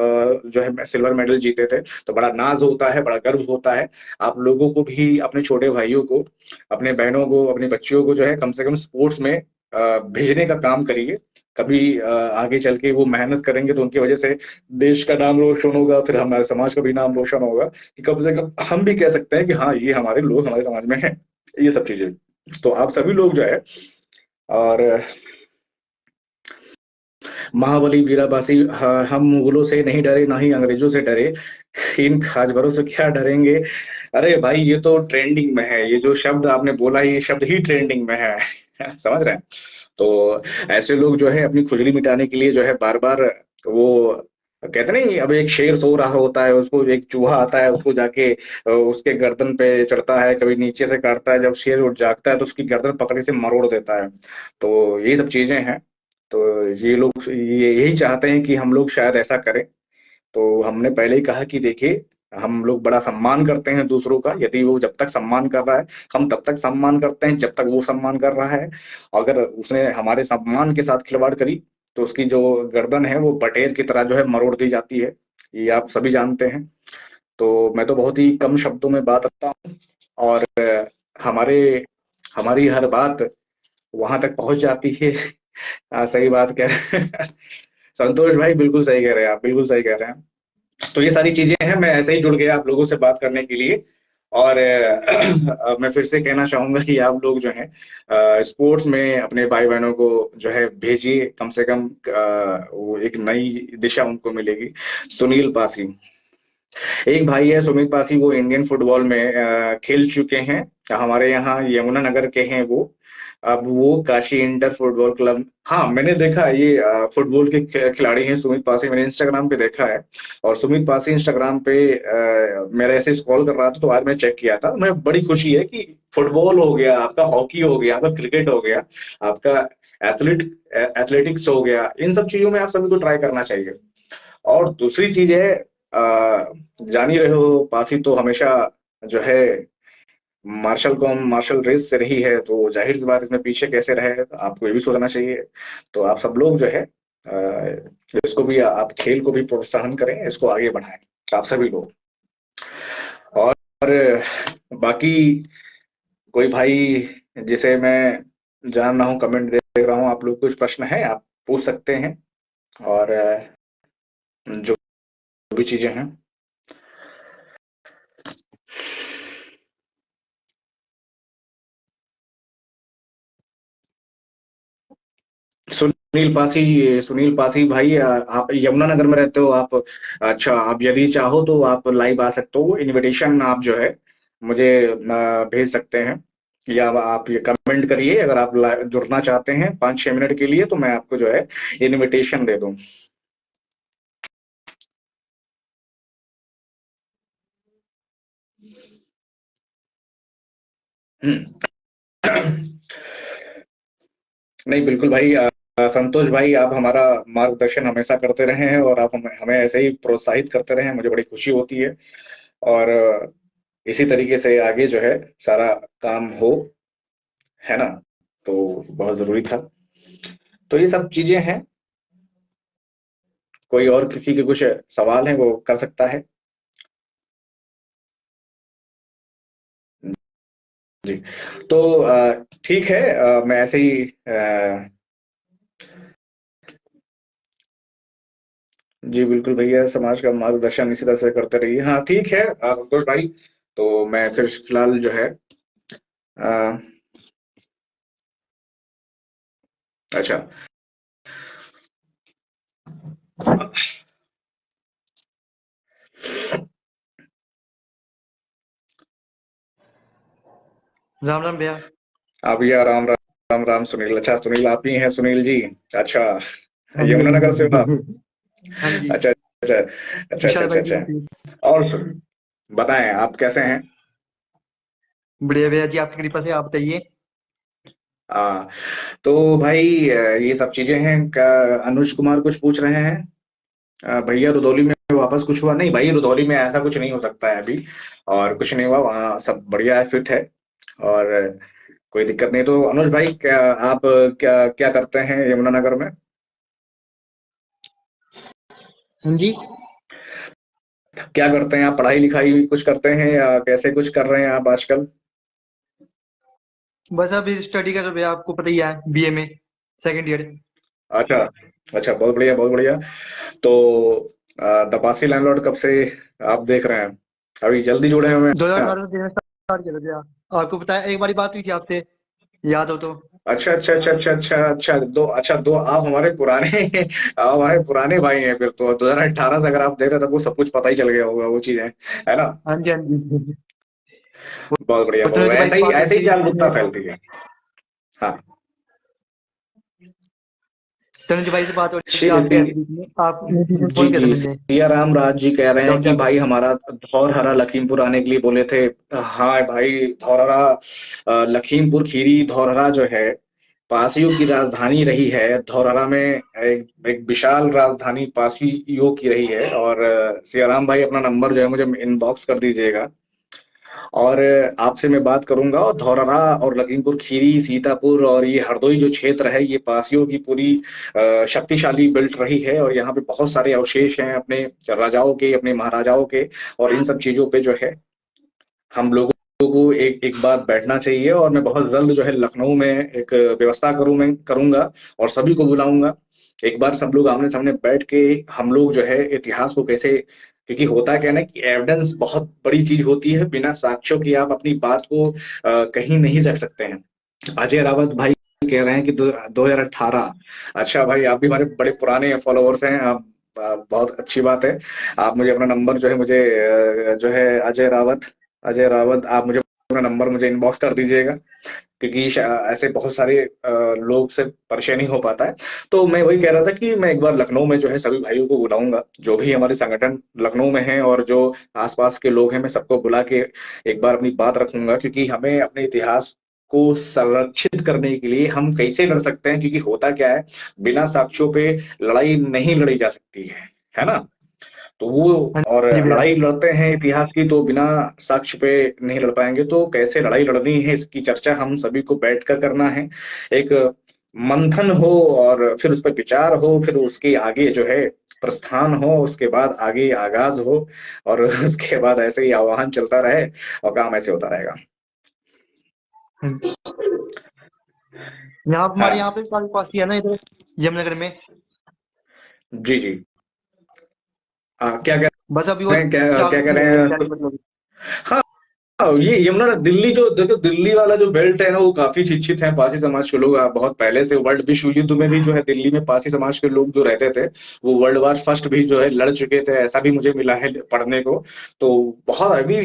जो है सिल्वर मेडल जीते थे। तो बड़ा नाज होता है, बड़ा गर्व होता है। आप लोगों को भी, अपने छोटे भाइयों को, अपने बहनों को, अपने बच्चियों को जो है कम से कम स्पोर्ट्स में भेजने का काम करिए। कभी आगे चल के वो मेहनत करेंगे तो उनकी वजह से देश का नाम रोशन होगा, फिर हमारे समाज का भी नाम रोशन होगा, कि कम से कम हम भी कह सकते हैं कि हाँ, ये हमारे लोग हमारे समाज में हैं, ये सब चीजें। तो आप सभी लोग जो है, और महाबली वीराबासी, हम मुगलों से नहीं डरे, ना ही अंग्रेजों से डरे, इन खाजबरों से क्या डरेंगे। अरे भाई, ये तो ट्रेंडिंग में है, ये जो शब्द आपने बोला, ये शब्द ही ट्रेंडिंग में है। समझ रहे हैं? तो ऐसे लोग जो है अपनी खुजली मिटाने के लिए जो है बार बार, वो कहते नहीं, अब एक शेर सो रहा होता है, उसको एक चूहा आता है, उसको जाके उसके गर्दन पे चढ़ता है, कभी नीचे से काटता है, जब शेर उठ जागता है तो उसकी गर्दन पकड़ से मरोड़ देता है। तो ये सब चीजें हैं। तो ये लोग ये यही चाहते हैं कि हम लोग शायद ऐसा करें। तो हमने पहले ही कहा कि देखिए, हम लोग बड़ा सम्मान करते हैं दूसरों का, यदि वो जब तक सम्मान कर रहा है, हम तब तक सम्मान करते हैं जब तक वो सम्मान कर रहा है। अगर उसने हमारे सम्मान के साथ खिलवाड़ करी, तो उसकी जो गर्दन है वो बटेर की तरह जो है मरोड़ दी जाती है। ये आप सभी जानते हैं। तो मैं तो बहुत ही कम शब्दों में बात रखता हूँ, और हमारे हमारी हर बात वहां तक पहुंच जाती है। सही बात कह रहे हैं। संतोष भाई, बिल्कुल सही कह रहे हैं आप, बिल्कुल सही कह रहे हैं। तो ये सारी चीजें हैं, मैं ऐसे ही जुड़ गया आप लोगों से बात करने के लिए। और मैं फिर से कहना चाहूंगा कि आप लोग जो हैं स्पोर्ट्स में अपने भाई बहनों को जो है भेजिए, कम से कम वो एक नई दिशा उनको मिलेगी। सुनील पासी, एक भाई है सुमित पासी, वो इंडियन फुटबॉल में खेल चुके हैं, हमारे यहाँ यमुनानगर के हैं वो। अब वो काशी इंटर फुटबॉल क्लब, हाँ मैंने देखा है, ये फुटबॉल के खिलाड़ी हैं सुमित पासी, मैंने इंस्टाग्राम पे देखा है। और सुमित पासी इंस्टाग्राम पे मेरा ऐसे स्क्रॉल कर रहा था तो आज मैं चेक किया था, मैं बड़ी खुशी है कि फुटबॉल हो गया आपका, हॉकी हो गया आपका, क्रिकेट हो गया आपका, एथलीट एथलेटिक्स हो गया, इन सब चीजों में आप सभी को ट्राई करना चाहिए। और दूसरी चीज है, जान ही रहे हो, पासी तो हमेशा जो है मार्शल रेस से रही है, तो जाहिर सी बात इसमें पीछे कैसे रहे, तो आपको ये भी सोचना चाहिए। तो आप सब लोग जो है इसको भी, आप खेल को भी प्रोत्साहन करें, इसको आगे बढ़ाएं, आप सभी लोग। और बाकी कोई भाई जिसे मैं जान रहा हूँ, कमेंट देख रहा हूँ, आप लोग कुछ प्रश्न है आप पूछ सकते हैं। और जो भी चीजें हैं। सुनील पासी भाई, आप यमुनानगर में रहते हो आप? अच्छा, आप यदि चाहो तो आप लाइव आ सकते हो। इनविटेशन आप जो है मुझे भेज सकते हैं, या आप ये कमेंट करिए अगर आप जुड़ना चाहते हैं 5-6 मिनट के लिए, तो मैं आपको जो है इनविटेशन दे दूं। हम्म। नहीं, बिल्कुल भाई। संतोष भाई, आप हमारा मार्गदर्शन हमेशा करते रहे हैं, और आप हमें ऐसे ही प्रोत्साहित करते रहे हैं, मुझे बड़ी खुशी होती है। और इसी तरीके से आगे जो है सारा काम हो, है ना? तो बहुत जरूरी था। तो ये सब चीजें हैं। कोई और किसी के कुछ सवाल है वो कर सकता है। जी। तो ठीक है। मैं ऐसे ही जी बिल्कुल भैया, समाज का मार्गदर्शन इसी तरह से करते रहिए। हाँ ठीक है संतोष भाई। तो मैं फिर फिलहाल जो है अ, अच्छा।
राम राम भैया।
आप भैया, राम राम। राम राम सुनील। अच्छा, सुनील आप ही हैं सुनील जी? अच्छा,
हाँ जी, हाँ
यमुनानगर से हो आप?
जी। हाँ जी,
अच्छा अच्छा अच्छा अच्छा
विशाल
अच्छा
भाई की
अच्छा।
बेटी।
और बताएं आप कैसे हैं?
बढ़िया भैया जी, आपकी कृपा से। आप बताइए।
आ, तो भाई ये सब चीजें हैं। क्या अनुज कुमार कुछ पूछ रहे हैं? भैया रुदौली में वापस कुछ हुआ? नहीं भाई, रुदौली में ऐसा कुछ नहीं हो सकता है अभी। और कुछ नहीं हुआ, वहाँ सब बढ़िया है, फिट है। और कोई दिक्कत नहीं। तो अनुज भाई, क्या आप क्या क्या करते हैं यमुनानगर में?
हाँ जी,
क्या करते हैं आप? पढ़ाई लिखाई कुछ करते हैं या कैसे कुछ कर रहे हैं आप आजकल?
बस अभी स्टडी कर रहे भैया, आपको पता ही है, बीए में सेकंड ईयर।
अच्छा अच्छा, बहुत बढ़िया बहुत बढ़िया। तो तपासी लैंडलॉर्ड कब से आप देख रहे हैं? अभी जल्दी जुड़े हुए हैं आप?
2018 में देना स्टार्ट किया था भैया। आपको पता है, एक बारी बात हुई थी आपसे, याद हो तो।
अच्छा अच्छा अच्छा अच्छा अच्छा अच्छा, दो आप हमारे पुराने आप हमारे पुराने भाई हैं फिर तो। 2018 से अगर आप देख रहे थे, तो वो सब कुछ पता ही चल गया होगा वो चीजें, है ना?
हाँ जी, हाँ जी।
बहुत बढ़िया बहुत
तनुज
बढ़िया।
भाई से बात हुई
ऐसे ही
थी
जागरूकता
उसमें।
फैलती है। हाँ।
तनुज भाई से बात हो रही थी आपके
श्री
बीच में, आप ने
जी
फोन किया था
जी,
मुझे।
सिया राम राज जी कह रहे हैं
जब
कि
जा
भाई हमारा धौरहरा लखीमपुर आने के लिए बोले थे। हाँ भाई, धौरहरा लखीमपुर खीरी धौरहरा जो है, पासियों की राजधानी रही है। धौरहरा में एक विशाल राजधानी पासियों की रही है। और सियाराम भाई, अपना नंबर जो है मुझे इनबॉक्स कर दीजिएगा। और आपसे मैं बात करूंगा। और धौरहरा और लखीमपुर खीरी, सीतापुर और ये हरदोई जो क्षेत्र है, ये पासियों की पूरी शक्तिशाली बेल्ट रही है। और यहाँ पे बहुत सारे अवशेष हैं अपने राजाओं के, अपने महाराजाओं के। और इन सब चीजों पे जो है हम लोगों को एक एक बार बैठना चाहिए। और मैं बहुत जल्द जो है लखनऊ में एक व्यवस्था मैं करूंगा, और सभी को बुलाऊंगा। एक बार सब लोग आमने सामने बैठ के हम लोग जो है इतिहास को कैसे, क्योंकि होता क्या है ना कि एविडेंस बहुत बड़ी चीज होती है। बिना साक्ष्यों की आप अपनी बात को कहीं नहीं रख सकते हैं। अजय रावत भाई कह रहे हैं कि 2018। अच्छा भाई, आप भी हमारे बड़े पुराने फॉलोअर्स हैं आप। बहुत अच्छी बात है। आप मुझे अपना नंबर जो है मुझे जो है अजय रावत आप मुझे अपना नंबर मुझे इनबॉक्स कर दीजिएगा। क्योंकि ऐसे बहुत सारे लोग से परिचय नहीं हो पाता है। तो मैं वही कह रहा था कि मैं एक बार लखनऊ में जो है सभी भाइयों को बुलाऊंगा, जो भी हमारे संगठन लखनऊ में हैं और जो आसपास के लोग हैं, मैं सबको बुला के एक बार अपनी बात रखूंगा। क्योंकि हमें अपने इतिहास को संरक्षित करने के लिए हम कैसे लड़ सकते हैं, क्योंकि होता क्या है, बिना साक्ष्यों पे लड़ाई नहीं लड़ी जा सकती है ना? तो वो,
हाँ
और
जी भैया।
लड़ाई लड़ते हैं इतिहास की, तो बिना साक्ष्य पे नहीं लड़ पाएंगे। तो कैसे लड़ाई लड़नी है, इसकी चर्चा हम सभी को बैठकर करना है। एक मंथन हो, और फिर उस पर विचार हो, फिर उसके आगे जो है प्रस्थान हो, उसके बाद आगे आगाज हो। और उसके बाद ऐसे ही आह्वान चलता रहे, और काम ऐसे होता रहेगा।
यहाँ हमारे
हाँ
यहाँ पे काफी पास ही है ना इधर, यमुनानगर में।
जी जी। क्या कह
बस अभी वो
रहे हैं, क्या क्या
जागरूक
कह
नहीं हो
रहे
रहे
हैं?
बेचारे, मतलब।
हाँ ये यमुना दिल्ली जो देखो, दिल्ली वाला जो बेल्ट है ना, वो काफी शिक्षित है पारसी समाज के लोग। बहुत पहले से वर्ल्ड विश्व युद्ध में भी जो है दिल्ली में पारसी समाज के लोग जो रहते थे, वो वर्ल्ड वार फर्स्ट भी जो है लड़ चुके थे, ऐसा भी मुझे मिला है पढ़ने को। तो बहुत अभी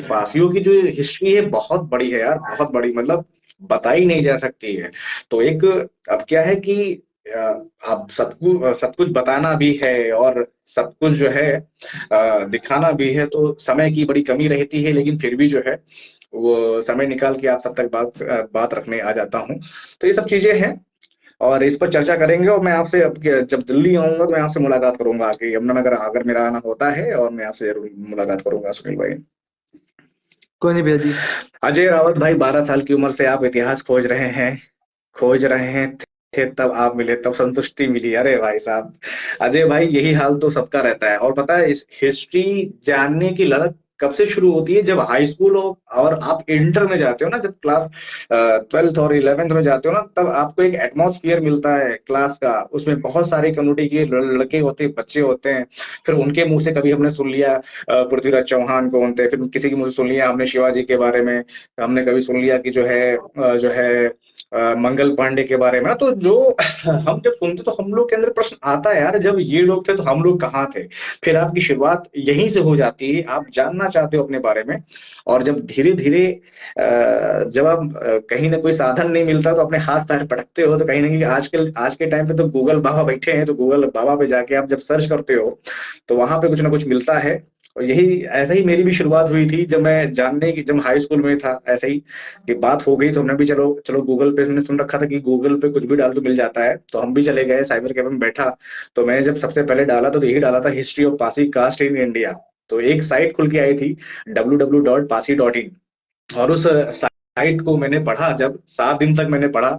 पारसियों की जो हिस्ट्री है बहुत बड़ी है यार, बहुत बड़ी, मतलब बताई नहीं जा सकती है। तो एक, अब क्या है कि अ, अब सब कुछ बताना भी है और सब कुछ जो है दिखाना भी है, तो समय की बड़ी कमी रहती है, लेकिन फिर भी जो है वो समय निकाल के आप सब तक बात रखने आ जाता हूँ। तो ये सब चीजें हैं और इस पर चर्चा करेंगे। और मैं आपसे अब जब दिल्ली आऊंगा तो मैं आपसे मुलाकात करूंगा आके यमुनानगर, अगर मेरा आना होता है, और मैं आपसे जरूर मुलाकात करूंगा सुनील भाई।
कोई नहीं भैया जी।
अजय रावत भाई, 12 साल की उम्र से आप इतिहास खोज रहे हैं, थे तब आप मिले, तब संतुष्टि मिली। अरे भाई साहब, अजय भाई यही हाल तो सबका रहता है। और पता है, इस हिस्ट्री जानने की ललक कब से शुरू होती है? जब हाई स्कूल हो और आप इंटर में जाते हो ना, जब क्लास 12th और 11th में जाते हो ना, तब आपको एक एटमॉस्फेयर मिलता है क्लास का। उसमें बहुत सारे कम्युनिटी के लड़के होते हैं, बच्चे होते हैं। फिर उनके मुंह से कभी हमने सुन लिया पृथ्वीराज चौहान कौन थे, फिर किसी के मुंह से सुन लिया हमने शिवाजी के बारे में, हमने कभी सुन लिया कि जो है मंगल पांडे के बारे में ना। तो जो हम जब सुनते तो हम लोग के अंदर प्रश्न आता है, यार जब ये लोग थे तो हम लोग कहाँ थे? फिर आपकी शुरुआत यहीं से हो जाती है, आप जानना चाहते हो अपने बारे में। और जब धीरे धीरे जब आप कहीं ना कोई साधन नहीं मिलता तो अपने हाथ पैर पटकते हो, तो कहीं ना कहीं आज के टाइम पे तो गूगल बाबा बैठे हैं, तो गूगल बाबा पे जाके आप जब सर्च करते हो तो वहां पे कुछ ना कुछ मिलता है। और यही ऐसा ही मेरी भी शुरुआत हुई थी, जब मैं जानने की, जब हाई स्कूल में था, ऐसे ही कि बात हो गई तो हमने भी, चलो चलो गूगल पे, हमने सुन रखा था कि गूगल पे कुछ भी डाल तो मिल जाता है, तो हम भी चले गए साइबर कैफे में बैठा। तो मैंने जब सबसे पहले डाला तो यही डाला था, history of Pasi caste in India. तो एक साइट खुल के आई थी, www.pasi.in। और उस साइट को मैंने पढ़ा, जब 7 दिन तक मैंने पढ़ा,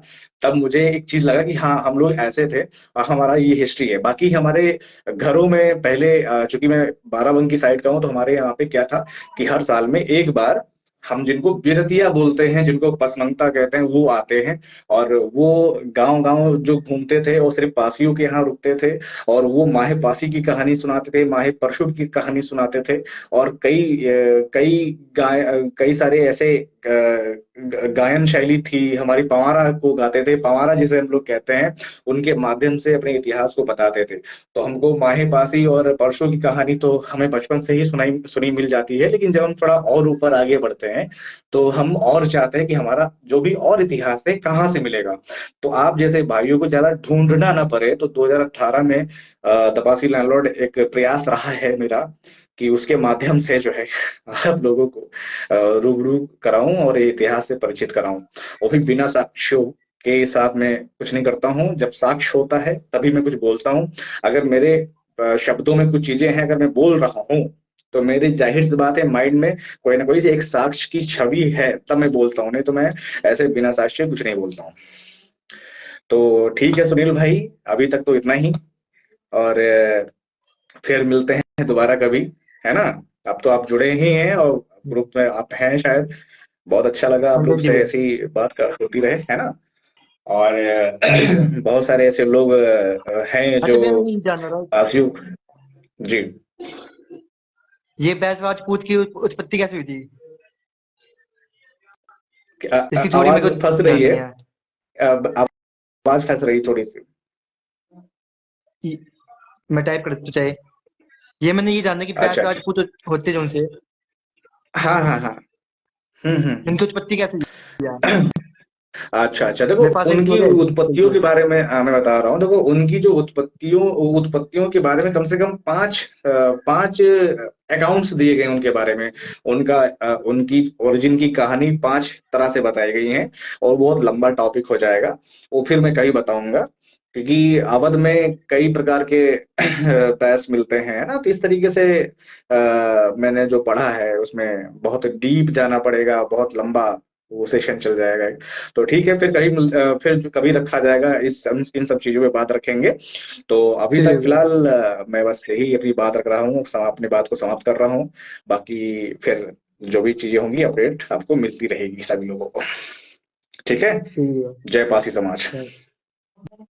तब मुझे एक चीज लगा कि हाँ, हम लोग ऐसे थे और हमारा ये हिस्ट्री है। बाकी हमारे घरों में पहले, चूंकि मैं बाराबंकी साइड का हूँ, तो हमारे यहाँ पे क्या था कि हर साल में एक बार हम जिनको बिरतिया बोलते हैं, जिनको पसमंगता कहते हैं, वो आते हैं। और वो गांव गांव जो घूमते थे और सिर्फ पासियों के यहाँ रुकते थे, और वो माहे पासी की कहानी सुनाते थे, माहे परशुर की कहानी सुनाते थे। और कई सारे ऐसे गायन शैली थी हमारी, पंवारा को गाते थे, पंवारा जिसे हम लोग कहते हैं, उनके माध्यम से अपने इतिहास को बताते थे। तो हमको माहे पासी और परशुओं की कहानी तो हमें बचपन से ही सुनी मिल जाती है, लेकिन जब हम थोड़ा और ऊपर आगे बढ़ते हैं तो हम और चाहते हैं कि हमारा जो भी और इतिहास है कहाँ से मिलेगा। तो आप जैसे भाइयों को ज्यादा ढूंढना ना पड़े, तो 2018 में तपासी लैंडलॉर्ड एक प्रयास रहा है मेरा कि उसके माध्यम से जो है आप लोगों को रूबरू कराऊं और ये इतिहास से परिचित कराऊं। वो भी बिना साक्ष्यों के साथ मैं कुछ नहीं करता हूँ। जब साक्ष्य होता है तभी मैं कुछ बोलता हूँ। अगर मेरे शब्दों में कुछ चीजें हैं, अगर मैं बोल रहा हूँ, तो मेरी जाहिर सी बात है माइंड में कोई ना कोई एक साक्ष्य की छवि है, तब मैं बोलता हूँ, नहीं तो मैं ऐसे बिना साक्ष्य कुछ नहीं बोलता हूँ। तो ठीक है सुनील भाई, अभी तक तो इतना ही। और फिर मिलते हैं दोबारा कभी, है ना? अब तो आप जुड़े ही हैं और ग्रुप में आप हैं शायद। बहुत अच्छा लगा
हाँ
आप
जी,
लोग
जी
से
भैया।
ऐसी बात कर होती रहे, है ना? और
जी भैया।
बहुत सारे ऐसे लोग हैं
अच्छा
जो
भैया, मैं ये जानना रहा
आसिफ जी।
ये बैच राजपूत की उत्पत्ति कैसे हुई थी? इसकी थोड़ी
आवाज
मेरे को
फंस रही
जाननी
है,
है।
आवाज फंस रही थोड़ी सी।
ये- मैं टाइप कर देता हूँ चाहे। ये मैंने ये जानना कि बैच
अच्छा अच्छा।
राजपूत होते जो उनसे,
हाँ हाँ हाँ। हम्म।
इनकी उत्पत्ति कैसे हुई है?
अच्छा अच्छा, देखो
मेरे पास एक
उनकी
स्टोरी आई थी
उत्पत्तियों
बिल्कुल।
के बारे में मैं बता रहा हूँ। देखो उनकी जो उत्पत्तियों के बारे में कम से कम पांच अकाउंट्स दिए गए उनके बारे में। उनकी ओरिजिन की कहानी 5 तरह से बताई गई है, और बहुत लंबा टॉपिक हो जाएगा, वो फिर मैं कहीं बताऊंगा। क्योंकि अवध में कई प्रकार के पैस मिलते हैं ना, तो इस तरीके से मैंने जो पढ़ा है उसमें बहुत डीप जाना पड़ेगा, बहुत लंबा वो सेशन चल जाएगा। तो ठीक है, फिर कभी रखा जाएगा, इन सब चीजों पे बात रखेंगे। तो अभी
ठीक है
तक
भैया।
फिलहाल मैं बस यही अपनी बात रख रहा हूँ, अपनी बात को समाप्त कर रहा हूँ। बाकी फिर जो भी चीजें होंगी अपडेट आपको मिलती रहेगी सभी लोगों को। ठीक है।
ठीक है
जय पासी समाज।
भैया।